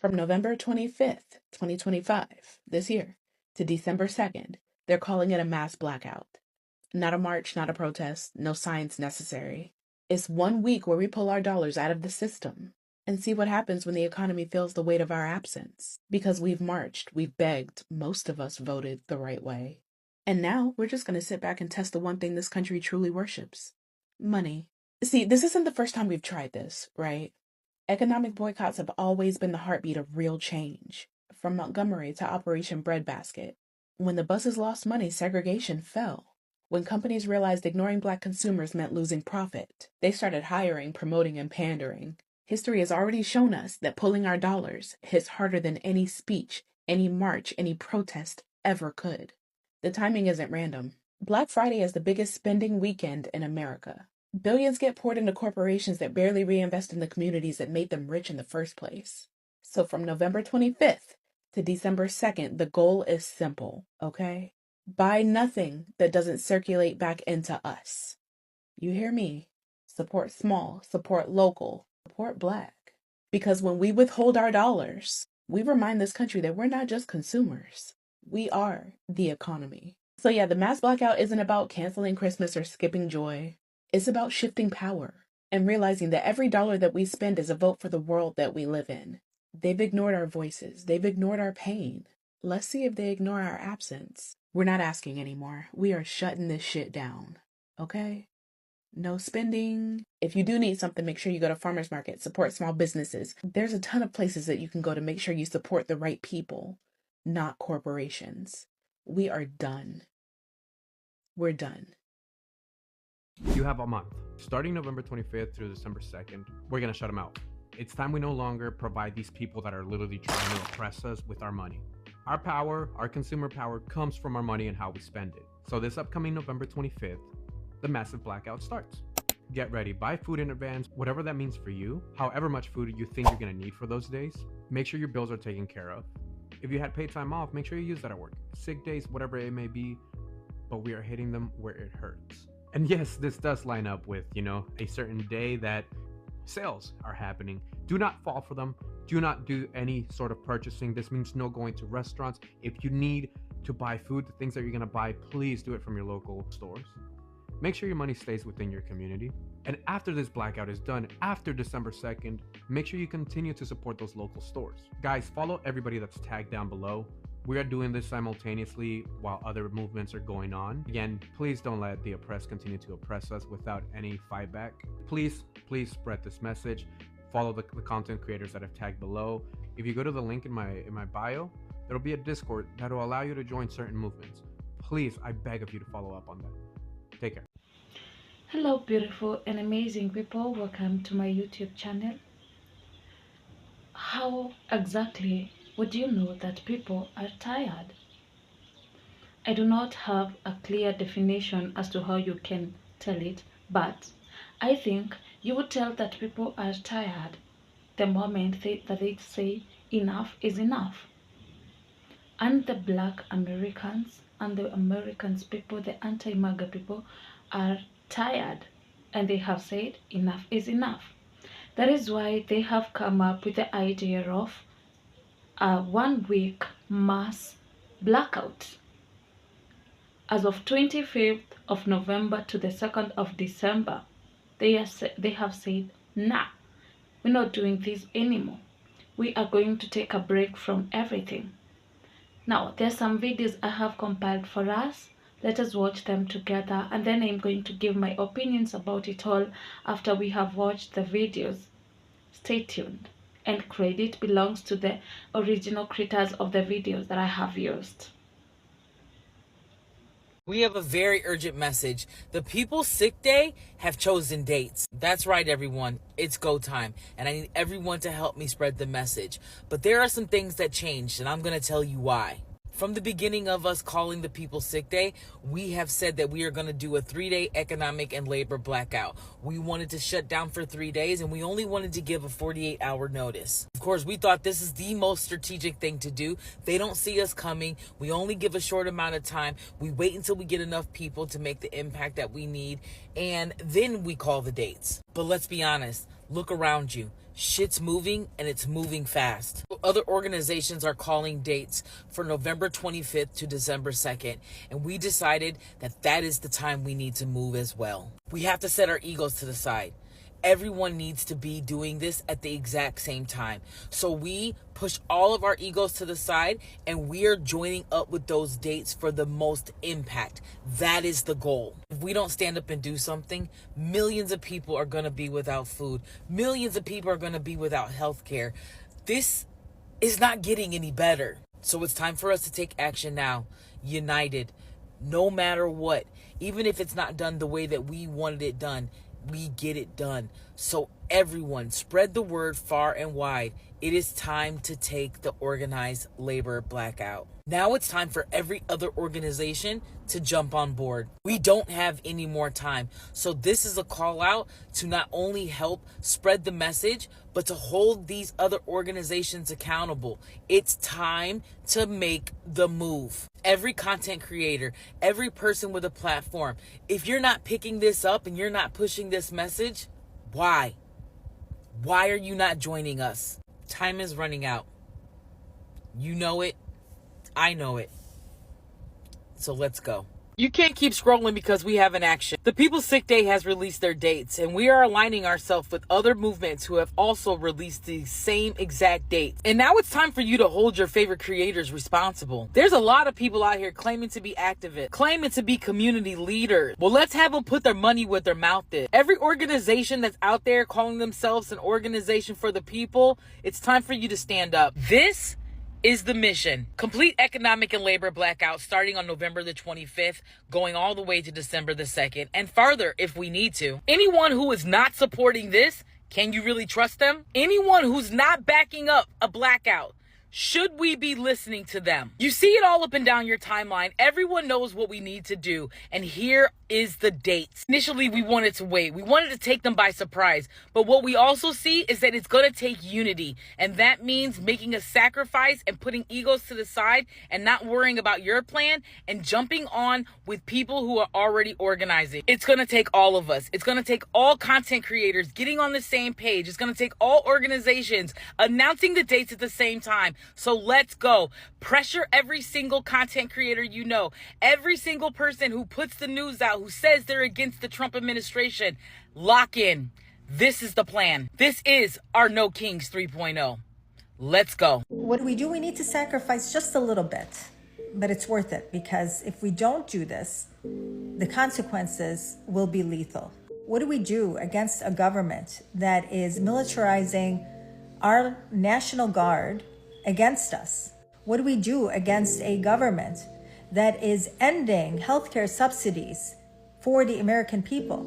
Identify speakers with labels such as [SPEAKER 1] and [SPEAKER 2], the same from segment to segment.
[SPEAKER 1] From November 25th, 2025, this year, to December 2nd, they're calling it a mass blackout. Not a march, not a protest, no science necessary. It's 1 week where we pull our dollars out of the system and see what happens when the economy feels the weight of our absence. Because we've marched, we've begged, most of us voted the right way. And now we're just going to sit back and test the one thing this country truly worships: money. See, this isn't the first time we've tried this, right? Economic boycotts have always been the heartbeat of real change, from Montgomery to Operation Breadbasket. When the buses lost money, segregation fell. When companies realized ignoring Black consumers meant losing profit, they started hiring, promoting, and pandering. History has already shown us that pulling our dollars hits harder than any speech, any march, any protest ever could. The timing isn't random. Black Friday is the biggest spending weekend in America. Billions get poured into corporations that barely reinvest in the communities that made them rich in the first place. So from November 25th to December 2nd, the goal is simple, okay? Buy nothing that doesn't circulate back into us. You hear me? Support small, support local, support Black. Because when we withhold our dollars, we remind this country that we're not just consumers. We are the economy. So yeah, the mass blackout isn't about canceling Christmas or skipping joy. It's about shifting power and realizing that every dollar that we spend is a vote for the world that we live in. They've ignored our voices. They've ignored our pain. Let's see if they ignore our absence. We're not asking anymore. We are shutting this shit down. Okay? No spending. If you do need something, make sure you go to farmers market, support small businesses. There's a ton of places that you can go to make sure you support the right people, not corporations. We are done. We're done.
[SPEAKER 2] You have a month. Starting November 25th through December 2nd, we're going to shut them out. It's time we no longer provide these people that are literally trying to oppress us with our money. Our power, our consumer power, comes from our money and how we spend it. So this upcoming November 25th, the massive blackout starts. Get ready, buy food in advance, whatever that means for you, however much food you think you're going to need for those days. Make sure your bills are taken care of. If you had paid time off, make sure you use that at work. Sick days, whatever it may be, but we are hitting them where it hurts. And yes, this does line up with, a certain day that sales are happening. Do not fall for them. Do not do any sort of purchasing. This means no going to restaurants. If you need to buy food, the things that you're going to buy, please do it from your local stores. Make sure your money stays within your community. And after this blackout is done, after December 2nd, make sure you continue to support those local stores. Guys, follow everybody that's tagged down below. We are doing this simultaneously while other movements are going on. Again, please don't let the oppressed continue to oppress us without any fight back. Please spread this message. Follow the content creators that I've tagged below. If you go to the link in my bio, there'll be a Discord that will allow you to join certain movements. Please, I beg of you to follow up on that. Take care.
[SPEAKER 3] Hello beautiful and amazing people, welcome to my YouTube channel. How exactly would you know that people are tired? I do not have a clear definition as to how you can tell it, but I think you would tell that people are tired the moment that they say enough is enough. And the Black Americans and the Americans people, the anti-MAGA people, are tired, and they have said enough is enough. That is why they have come up with the idea of a 1 week mass blackout. As of 25th of November to the 2nd of December, they have said, nah, we're not doing this anymore. We are going to take a break from everything. Now, there's some videos I have compiled for us. Let us watch them together, and then I'm going to give my opinions about it all after we have watched the videos. Stay tuned, and credit belongs to the original creators of the videos that I have used.
[SPEAKER 4] We have a very urgent message. The People's Sick Day have chosen dates. That's right, everyone. It's go time, and I need everyone to help me spread the message. But there are some things that changed, and I'm going to tell you why. From the beginning of us calling the People's Sick Day, we have said that we are going to do a 3-day economic and labor blackout. We wanted to shut down for 3 days, and we only wanted to give a 48-hour notice. Of course, we thought this is the most strategic thing to do. They don't see us coming. We only give a short amount of time. We wait until we get enough people to make the impact that we need, and then we call the dates. But let's be honest. Look around you. Shit's moving and it's moving fast. Other organizations are calling dates for November 25th to December 2nd, and we decided that that is the time we need to move as well. We have to set our egos to the side. Everyone needs to be doing this at the exact same time. So we push all of our egos to the side and we are joining up with those dates for the most impact. That is the goal. If we don't stand up and do something, millions of people are going to be without food. Millions of people are going to be without health care. This is not getting any better. So it's time for us to take action now, united, no matter what. Even if it's not done the way that we wanted it done, we get it done. So everyone, spread the word far and wide. It is time to take the organized labor blackout. Now it's time for every other organization to jump on board. We don't have any more time. So this is a call out to not only help spread the message, but to hold these other organizations accountable. It's time to make the move. Every content creator, every person with a platform, if you're not picking this up and you're not pushing this message, why? Why are you not joining us? Time is running out. You know it. I know it. So let's go. You can't keep scrolling because we have an action. The People's Sick Day has released their dates, and we are aligning ourselves with other movements who have also released the same exact dates. And now it's time for you to hold your favorite creators responsible. There's a lot of people out here claiming to be activists, claiming to be community leaders. Well, let's have them put their money where their mouth is. Every organization that's out there calling themselves an organization for the people, it's time for you to stand up. This is the mission. Complete economic and labor blackout starting on November the 25th, going all the way to December the 2nd, and farther if we need to. Anyone who is not supporting this, can you really trust them? Anyone who's not backing up a blackout, should we be listening to them? You see it all up and down your timeline. Everyone knows what we need to do. And here is the dates. Initially, we wanted to wait. We wanted to take them by surprise. But what we also see is that it's going to take unity. And that means making a sacrifice and putting egos to the side and not worrying about your plan and jumping on with people who are already organizing. It's going to take all of us. It's going to take all content creators getting on the same page. It's going to take all organizations announcing the dates at the same time. So let's go. Pressure every single content creator you know. Every single person who puts the news out, who says they're against the Trump administration. Lock in. This is the plan. This is our No Kings 3.0. Let's go.
[SPEAKER 5] What do? We need to sacrifice just a little bit, but it's worth it, because if we don't do this, the consequences will be lethal. What do we do against a government that is militarizing our National Guard against us? What do we do against a government that is ending healthcare subsidies for the American people?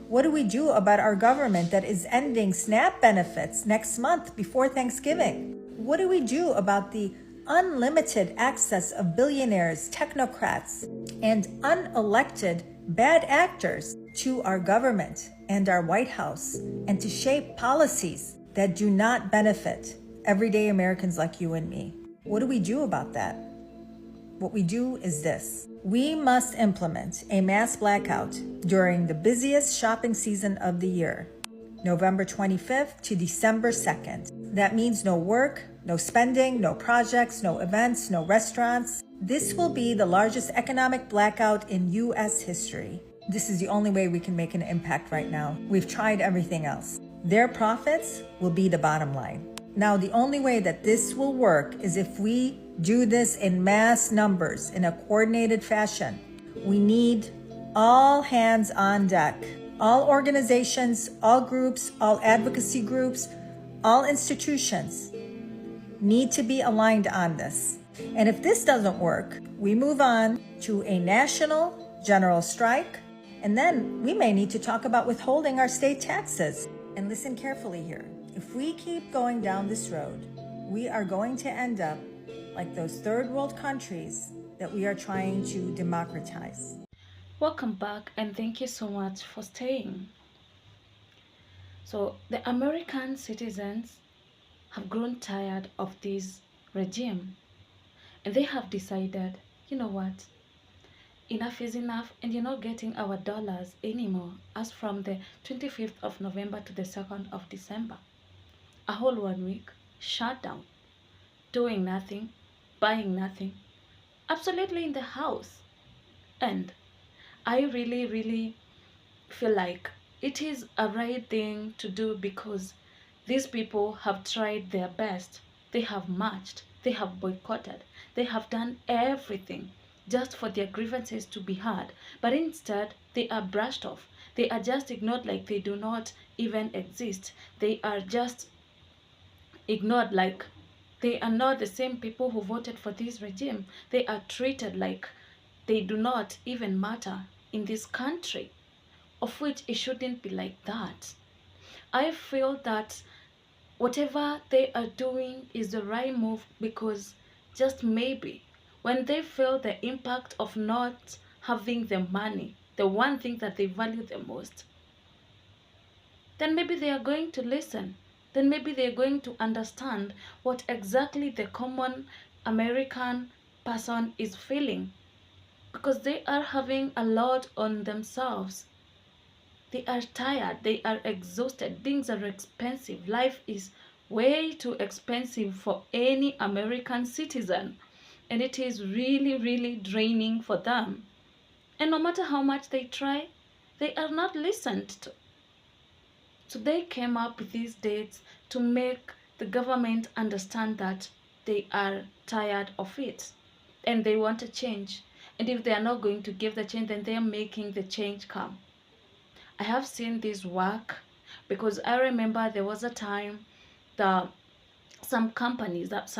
[SPEAKER 5] What do we do about our government that is ending SNAP benefits next month before Thanksgiving? What do we do about the unlimited access of billionaires, technocrats, and unelected bad actors to our government and our White House, and to shape policies that do not benefit everyday Americans like you and me? What do we do about that? What we do is this. We must implement a mass blackout during the busiest shopping season of the year, November 25th to December 2nd. That means no work, no spending, no projects, no events, no restaurants. This will be the largest economic blackout in U.S. history. This is the only way we can make an impact right now. We've tried everything else. Their profits will be the bottom line. Now, the only way that this will work is if we do this in mass numbers, in a coordinated fashion. We need all hands on deck. All organizations, all groups, all advocacy groups, all institutions need to be aligned on this. And if this doesn't work, we move on to a national general strike, and then we may need to talk about withholding our state taxes. And listen carefully here. If we keep going down this road, we are going to end up like those third world countries that we are trying to democratize.
[SPEAKER 3] Welcome back, and thank you so much for staying. So the American citizens have grown tired of this regime, and they have decided, you know what, enough is enough, and you're not getting our dollars anymore as from the 25th of November to the 2nd of December. a whole 1 week, shut down, doing nothing, buying nothing, absolutely in the house. And I really, really feel like it is a right thing to do because these people have tried their best. They have marched, they have boycotted, they have done everything just for their grievances to be heard. But instead, they are brushed off. They are just ignored like they do not even exist. They are just ignored like they are not the same people who voted for this regime. They are treated like they do not even matter in this country, of which it shouldn't be like that. I feel that whatever they are doing is the right move because just maybe when they feel the impact of not having the money, the one thing that they value the most, then maybe they are going to listen. Then maybe they are going to understand what exactly the common American person is feeling because they are having a lot on themselves. They are tired, they are exhausted, things are expensive. Life is way too expensive for any American citizen, and it is really, really draining for them. And no matter how much they try, they are not listened to. So they came up with these dates to make the government understand that they are tired of it and they want a change. And if they are not going to give the change, then they are making the change come. I have seen this work because I remember there was a time that some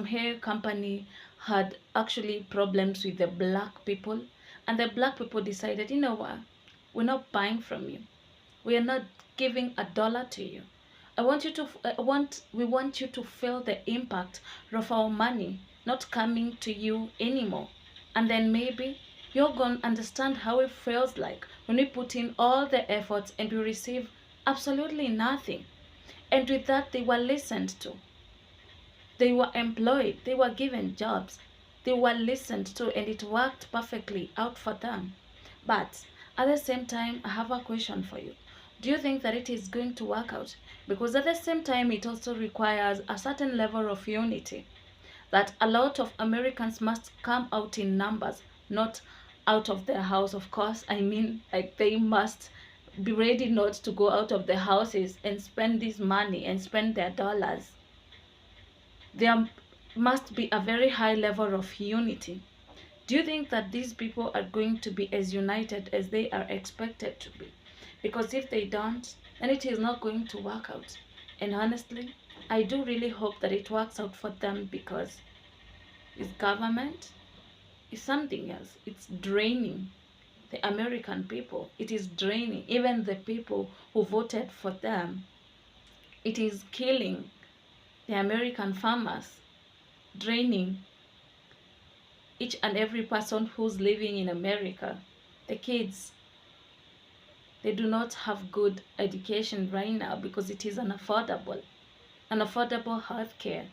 [SPEAKER 3] hair company had actually problems with the black people, and the black people decided, you know what, we're not buying from you. We are not giving $1 to you. We want you to feel the impact of our money not coming to you anymore. And then maybe you're going to understand how it feels like when we put in all the efforts and we receive absolutely nothing. And with that, they were listened to. They were employed. They were given jobs. They were listened to, and it worked perfectly out for them. But at the same time, I have a question for you. Do you think that it is going to work out? Because at the same time, it also requires a certain level of unity. That a lot of Americans must come out in numbers, not out of their house, of course. I mean, like they must be ready not to go out of their houses and spend this money and spend their dollars. There must be a very high level of unity. Do you think that these people are going to be as united as they are expected to be? Because if they don't, then it is not going to work out. And honestly, I do really hope that it works out for them because this government is something else. It's draining the American people. It is draining even the people who voted for them. It is killing the American farmers, draining each and every person who's living in America. The kids, they do not have good education right now because it is unaffordable health care.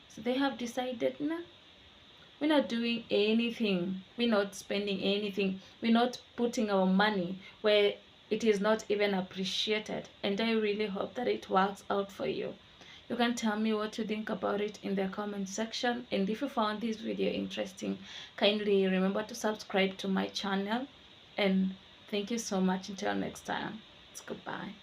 [SPEAKER 3] So they have decided, nah, we're not doing anything. We're not spending anything. We're not putting our money where it is not even appreciated. And I really hope that it works out for you. You can tell me what you think about it in the comment section. And if you found this video interesting, kindly remember to subscribe to my channel. And thank you so much. Until next time, it's goodbye.